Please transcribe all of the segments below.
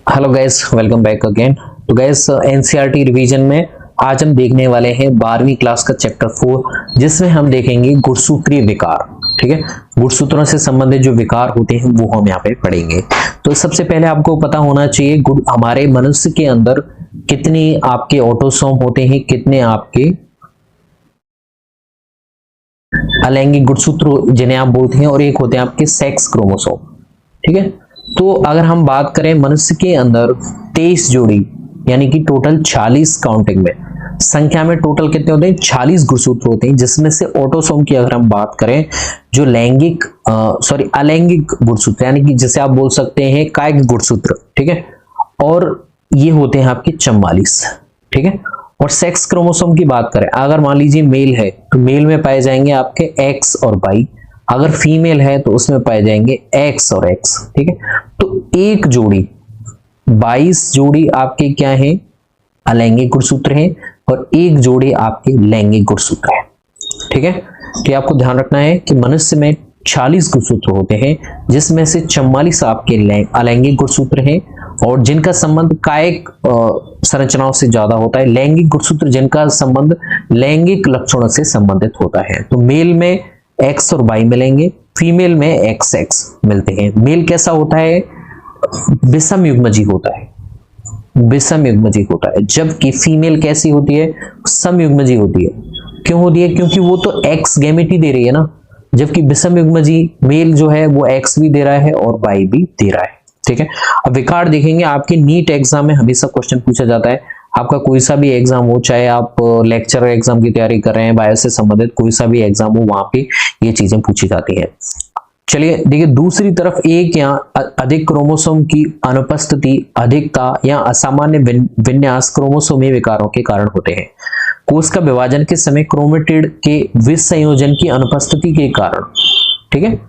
Hello guys, welcome back again. तो guys, NCERT revision में आज हम देखने वाले हैं 12वीं क्लास का चैप्टर 4, जिसमें हम देखेंगे गुणसूत्रीय विकार। ठीक है, गुणसूत्रों से संबंधित जो विकार होते हैं वो हम यहाँ पे पढ़ेंगे। तो सबसे पहले आपको पता होना चाहिए हमारे मनुष्य के अंदर कितने आपके ऑटोसोम होते हैं, कितने आपके अलैंगिक गुणसूत्र जिन्हें आप बोलते हैं, और एक होते हैं आपके सेक्स क्रोमोसोम। ठीक है, तो अगर हम बात करें मनुष्य के अंदर 23 जोड़ी यानी कि टोटल 46 काउंटिंग में संख्या में टोटल कितने होते हैं, 46 गुणसूत्र होते हैं, जिसमें से ऑटोसोम की अगर हम बात करें जो लैंगिक अलैंगिक गुणसूत्र यानी कि जिसे आप बोल सकते हैं कायिक गुणसूत्र। ठीक है, और ये होते हैं आपके 44। ठीक है, और सेक्स क्रोमोसोम की बात करें, अगर मान लीजिए मेल है तो मेल में पाए जाएंगे आपके एक्स और वाई, अगर फीमेल है तो उसमें पाए जाएंगे एक्स और एक्स। ठीक है, तो एक जोड़ी 22 जोड़ी आपके क्या है, अलैंगिक गुणसूत्र हैं, और एक जोड़ी आपके लैंगिक गुणसूत्र है। ठीक है, तो आपको ध्यान रखना है कि मनुष्य में 40 गुणसूत्र होते हैं, जिसमें से 44 आपके अलैंगिक गुणसूत्र हैं और जिनका संबंध कायिक संरचनाओं से ज्यादा होता है, लैंगिक गुणसूत्र जिनका संबंध लैंगिक लक्षणों से संबंधित होता है। तो मेल में एक्स और वाई मिलेंगे, फीमेल में एक्स एक्स मिलते हैं। मेल कैसा होता है, विषम युग्मजी होता है, विषम युग्मजी होता है, जबकि फीमेल कैसी होती है, सम युग्मजी होती है। क्यों होती है, क्योंकि वो तो एक्स गैमेट दे रही है ना, जबकि विषम युग्मजी मेल जो है वो एक्स भी दे रहा है और वाई भी दे रहा है। ठीक है, अब विकार देखेंगे, आपके नीट एग्जाम में हमेशा क्वेश्चन पूछा जाता है। आपका कोई सा भी एग्जाम हो, चाहे आप लेक्चर एग्जाम की तैयारी कर रहे हैं, बायो से संबंधित कोई सा भी एग्जाम हो, वहां पे ये चीजें पूछी जाती हैं। चलिए देखिए, दूसरी तरफ एक या अधिक क्रोमोसोम की अनुपस्थिति, अधिकता या असामान्य विन्यास क्रोमोसोमी विकारों के कारण होते हैं। कोष का विभाजन के समय क्रोमेटिड के विसंयोजन की अनुपस्थिति के कारण, ठीक है,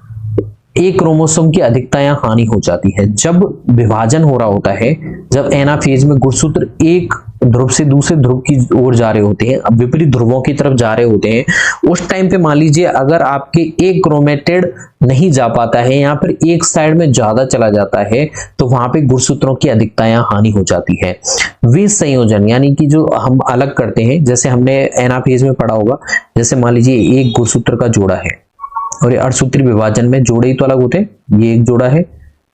एक क्रोमोसोम की अधिकता या हानि हो जाती है। जब विभाजन हो रहा होता है, जब एनाफेज में गुणसूत्र एक ध्रुव से दूसरे ध्रुव की ओर जा रहे होते हैं, अब विपरीत ध्रुवों की तरफ जा रहे होते हैं, उस टाइम पे मान लीजिए अगर आपके एक क्रोमेटिड नहीं जा पाता है या फिर एक साइड में ज्यादा चला जाता है, तो वहां पे गुणसूत्रों की अधिकता या हानि हो जाती है। विसंयोजन यानी कि जो हम अलग करते हैं, जैसे हमने एनाफेज में पढ़ा होगा, जैसे मान लीजिए एक गुणसूत्र का जोड़ा है और ये अर्धसूत्रीय विभाजन में जोड़े ही तो अलग होते हैं, ये एक जोड़ा है,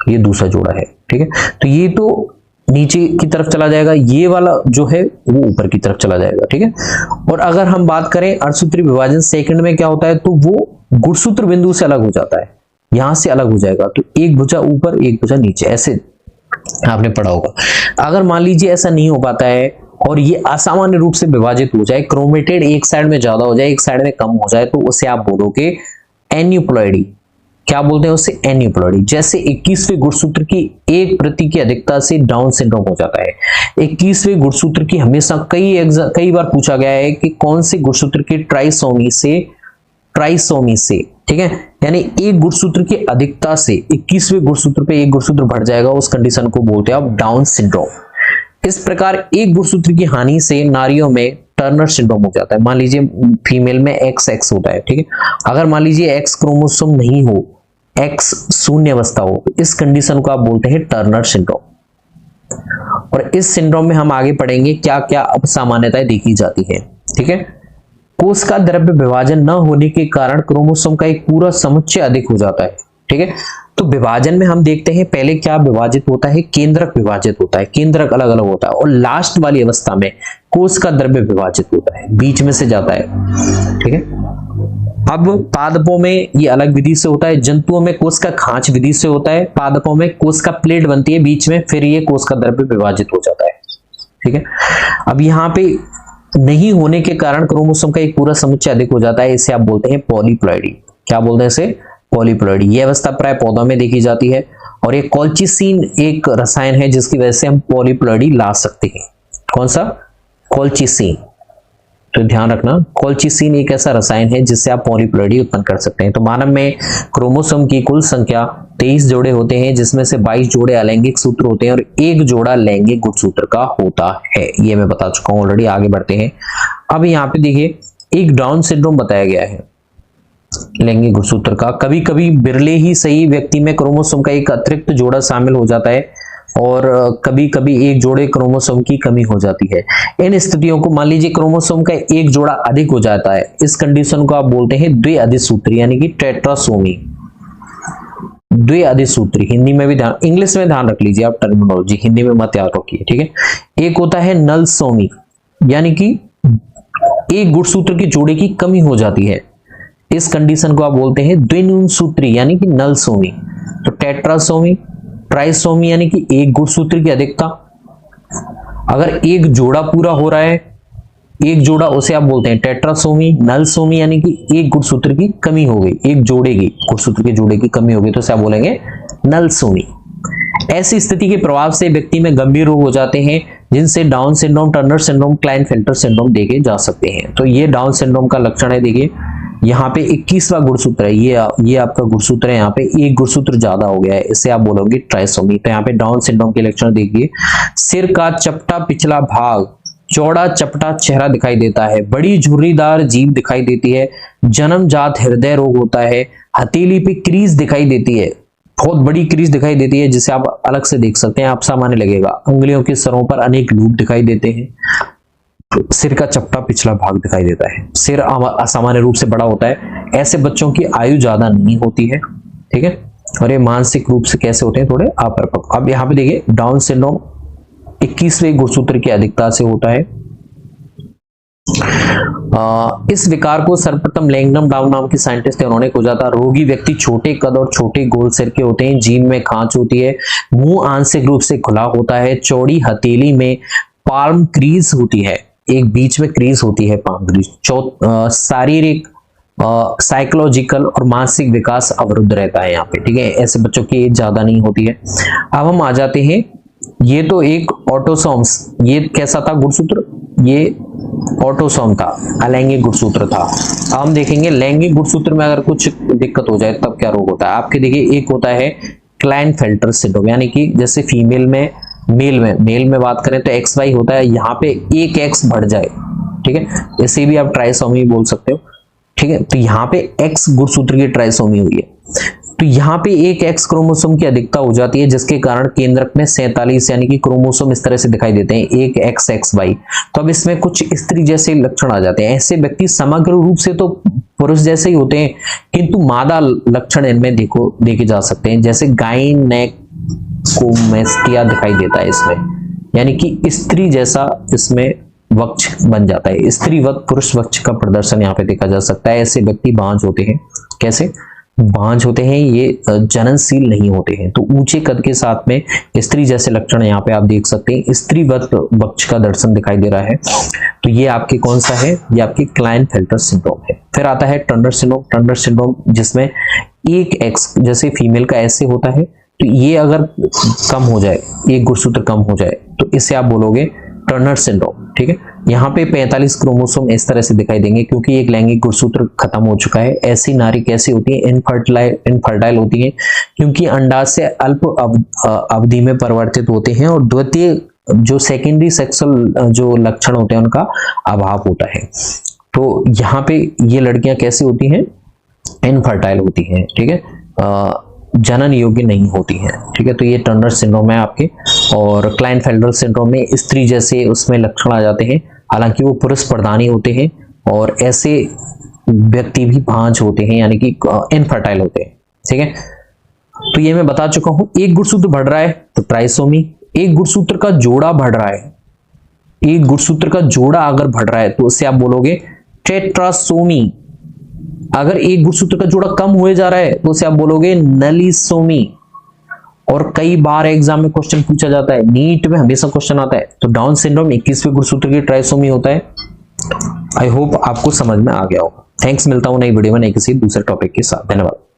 ये दूसरा जोड़ा है। ठीक है, तो ये तो नीचे की तरफ चला जाएगा, ये वाला जो है वो ऊपर की तरफ चला जाएगा। ठीक है, और अगर हम बात करें अर्धसूत्रीय विभाजन सेकंड में क्या होता है, तो वो गुणसूत्र बिंदु से अलग हो जाता है, यहां से अलग हो जाएगा, तो एक भुजा ऊपर एक भुजा नीचे, ऐसे आपने पढ़ा होगा। अगर मान लीजिए ऐसा नहीं हो पाता है और ये असामान्य रूप से विभाजित हो जाए, क्रोमेटिड एक साइड में ज्यादा हो जाए, एक साइड में कम हो जाए, तो उसे आप बोलोगे एन्यूप्लॉइडी। क्या बोलते हैं उसे, एन्यूप्लॉइडी। जैसे 21वें गुणसूत्र की एक प्रति की अधिकता से डाउन सिंड्रोम हो जाता है। 21वें गुणसूत्र की हमेशा कई बार पूछा गया है कि कौन से गुणसूत्र की ट्राइसोमी से, ठीक है, यानी एक गुणसूत्र की अधिकता से 21वें गुणसूत्र पे एक गुणसूत्र बढ़ जाएगा, उस कंडीशन को बोलते हैं आप डाउन सिंड्रोम। इस प्रकार एक गुणसूत्र की हानि से नारियों में टर्नर सिंड्रोम हो जाता है। मान लीजिए फीमेल में एक्स एक्स होता है, ठीक है, अगर मान लीजिए एक्स क्रोमोसोम नहीं हो, एक्स शून्य अवस्था हो, तो इस कंडीशन को आप बोलते हैं टर्नर सिंड्रोम। और इस सिंड्रोम में हम आगे पढ़ेंगे क्या क्या असामान्यताएं देखी जाती है। ठीक है, कोष का द्रव्य विभाजन न होने के कारण क्रोमोसोम का एक पूरा समुच्चय अधिक हो जाता है। ठीक है, तो विभाजन में हम देखते हैं पहले क्या विभाजित होता है, केंद्रक विभाजित होता है, केंद्रक अलग अलग होता है, और लास्ट वाली अवस्था में कोष का द्रव्य विभाजित होता है, बीच में से जाता है। ठीक है, अब पादपों में ये अलग विधि से होता है, जंतुओं में कोष का खांच विधि से होता है, पादपों में कोष का प्लेट बनती है बीच में, फिर ये कोष का द्रव्य विभाजित हो जाता है। ठीक है, अब यहाँ पे नहीं होने के कारण क्रोमोसोम का एक पूरा समुच्चय अधिक हो जाता है, इसे आप बोलते हैं पॉलीप्लॉइडी। क्या बोलते हैं इसे, पॉलीप्लॉइडी। यह अवस्था प्राय पौधों में देखी जाती है, और एक कॉल्चिसिन एक रसायन है जिसकी वजह से हम पॉलीप्लॉइडी ला सकते हैं। कौन सा, कॉल्चिसिन। तो ध्यान रखना, कॉल्चिसिन एक ऐसा रसायन है जिससे आप पॉलीप्लॉइडी उत्पन्न कर सकते हैं। तो मानव में क्रोमोसोम की कुल संख्या 23 जोड़े होते हैं, जिसमें से 22 जोड़े अलैंगिक सूत्र होते हैं और एक जोड़ा लैंगिक गुणसूत्र का होता है। ये मैं बता चुका हूं ऑलरेडी। आगे बढ़ते हैं। अब यहाँ पे देखिए एक डाउन सिंड्रोम बताया गया है लैंगिक गुणसूत्र का। कभी कभी बिरले ही सही व्यक्ति में क्रोमोसोम का एक अतिरिक्त जोड़ा शामिल हो जाता है, और कभी कभी एक जोड़े क्रोमोसोम की कमी हो जाती है। इन स्थितियों को, मान लीजिए क्रोमोसोम का एक जोड़ा अधिक हो जाता है, इस कंडीशन को आप बोलते हैं द्विअधिसूत्री यानी कि टेट्रासोमी। द्विअधिसूत्री हिंदी में भी ध्यान, इंग्लिश में ध्यान रख लीजिए आप टर्मिनोलॉजी, हिंदी में मत याद रखिए, ठीक है। एक होता है नलसोमी यानी कि एक गुणसूत्र के जोड़े की कमी हो जाती है, इस कंडीशन को आप बोलते हैं द्विन्यूनसूत्री यानी कि नलसोमी। तो टेट्रासोमी, ट्राइसोमी यानी कि एक गुणसूत्र की अधिकता, अगर एक जोड़ा पूरा हो रहा है, एक जोड़ा, उसे आप बोलते हैं टेट्रासोमी। नलसोमी यानी कि एक गुणसूत्र की कमी हो गई, एक जोड़े की, गुणसूत्र के जोड़े की कमी हो गई, तो इसे आप बोलेंगे नलसोमी। ऐसी स्थिति के प्रभाव से व्यक्ति में गंभीर रोग हो जाते हैं जिनसे down syndrome, Turner syndrome, Klinefelter syndrome देखे जा सकते हैं। तो ये डाउन सिंड्रोम का लक्षण है। देखिए यहाँ पे 21वां गुणसूत्र है, ये आपका गुणसूत्र है, यहाँ पे एक गुणसूत्र ज्यादा हो गया है, इसे आप बोलोगे ट्राइसोमी। तो यहाँ पे डाउन सिंड्रोम के लक्षण देखिए, सिर का चपटा पिछला भाग, चौड़ा चपटा चेहरा दिखाई देता है, बड़ी झुर्रीदार जीभ दिखाई देती है, जन्मजात हृदय रोग होता है, हथेली पे क्रीज दिखाई देती है, बहुत बड़ी क्रीज दिखाई देती है जिसे आप अलग से देख सकते हैं, आप सामान्य लगेगा। अंगुलियों के सरों पर अनेक लूप दिखाई देते हैं, सिर का चपटा पिछला भाग दिखाई देता है, सिर असामान्य रूप से बड़ा होता है। ऐसे बच्चों की आयु ज्यादा नहीं होती है, ठीक है। और ये मानसिक रूप से कैसे होते हैं, थोड़े अपरिपक्व। अब यहाँ पे देखिए डाउन सिंड्रोम 21वें गुणसूत्र की अधिकता से होता है। इस विकार को सर्वप्रथम लैंगडम डाउन नाम के साइंटिस्ट थे, उन्होंने खोजा था। रोगी व्यक्ति छोटे कद और छोटे गोल सिर के होते हैं, जीभ में खांच होती है, मुंह आंशिक रूप से खुला होता है, चौड़ी हथेली में पाल्म क्रीज होती है, एक बीच में क्रीज होती है पाल्म क्रीज। शारीरिक, साइकोलॉजिकल और मानसिक विकास अवरुद्ध रहता है यहाँ पे, ठीक है। ऐसे बच्चों की एज ज्यादा नहीं होती है। अब हम आ जाते हैं, ये तो एक ऑटोसोम्स, ये कैसा था गुणसूत्र, ये ऑटोसोम था, अलैंगिक गुणसूत्र था। अब हम देखेंगे लैंगिक गुणसूत्र में अगर कुछ दिक्कत हो जाए तब क्या रोग होता है। आपके देखिए एक होता है क्लाइनफेल्टर सिंड्रोम, यानी कि जैसे फीमेल में, मेल में बात करें तो XY होता है, यहाँ पे एक X बढ़ जाए, ठीक है, इसे भी आप ट्राइसोमी बोल सकते हो, ठीक है। तो यहाँ पे X गुणसूत्र की ट्राइसोमी हुई है, तो यहाँ पे एक X क्रोमोसोम की अधिकता हो जाती है जिसके कारण केंद्रक में 47 यानी कि क्रोमोसोम इस तरह से दिखाई देते हैं, एक XXY। तो अब इसमें कुछ स्त्री जैसे लक्षण आ जाते हैं। ऐसे व्यक्ति समग्र रूप से तो पुरुष जैसे ही होते हैं किंतु मादा लक्षण इनमें देखे जा सकते हैं, जैसे गायनेकोमेस्टिया दिखाई देता है इसमें, यानी कि स्त्री जैसा इसमें वक्ष बन जाता है, स्त्री वक्त पुरुष वक्ष का प्रदर्शन यहाँ पे देखा जा सकता है। ऐसे व्यक्ति बांझ होते हैं, कैसे बांझ होते हैं, ये जननशील नहीं होते हैं। तो ऊंचे कद के साथ में स्त्री जैसे लक्षण यहाँ पे आप देख सकते हैं, स्त्री वक्ष का दर्शन दिखाई दे रहा है। तो ये आपके कौन सा है, ये आपके क्लाइनफेल्टर सिंड्रोम है। फिर आता है टर्नर सिंड्रोम। टर्नर सिंड्रोम जिसमें एक X जैसे फीमेल का ऐसे होता है, तो ये अगर कम हो जाए, एक गुणसूत्र कम हो जाए, तो इसे आप बोलोगे टर्नर सिंड्रोम, ठीक है। यहाँ पे 45 क्रोमोसोम इस तरह से दिखाई देंगे क्योंकि एक लैंगिक गुणसूत्र खत्म हो चुका है। ऐसी नारी कैसी होती है, इनफर्टाइल होती है क्योंकि अंडाशय अल्प अवधि में परिवर्तित होते हैं और द्वितीय जो सेकेंडरी सेक्सुअल जो लक्षण होते हैं उनका अभाव होता है। तो यहाँ पे ये लड़कियां कैसी होती हैं, इनफर्टाइल होती हैं, ठीक है, जनन योग्य नहीं होती हैं, ठीक है। तो ये टर्नर सिंड्रोम है आपके। और क्लाइनफेल्टर सिंड्रोम में स्त्री जैसे उसमें लक्षण आ जाते हैं, हालांकि वो पुरुष प्रधानी होते हैं और ऐसे व्यक्ति भी बांझ होते हैं, यानी कि इनफर्टाइल होते हैं, ठीक है। तो ये मैं बता चुका हूं। एक गुणसूत्र बढ़ रहा है तो ट्राइसोमी, एक गुणसूत्र का जोड़ा बढ़ रहा है, एक गुणसूत्र का जोड़ा अगर बढ़ रहा है तो उसे आप बोलोगे टेट्रासोमी। अगर एक गुणसूत्र का जोड़ा कम हुए जा रहा है तो उसे आप बोलोगे नलिसोमी। और कई बार एग्जाम में क्वेश्चन पूछा जाता है, नीट में हमेशा क्वेश्चन आता है, तो डाउन सिंड्रोम 21वें गुणसूत्र की ट्राइसोमी होता है। आई होप आपको समझ में आ गया होगा। थैंक्स, मिलता हूं नई वीडियो में नई किसी दूसरे टॉपिक के साथ। धन्यवाद।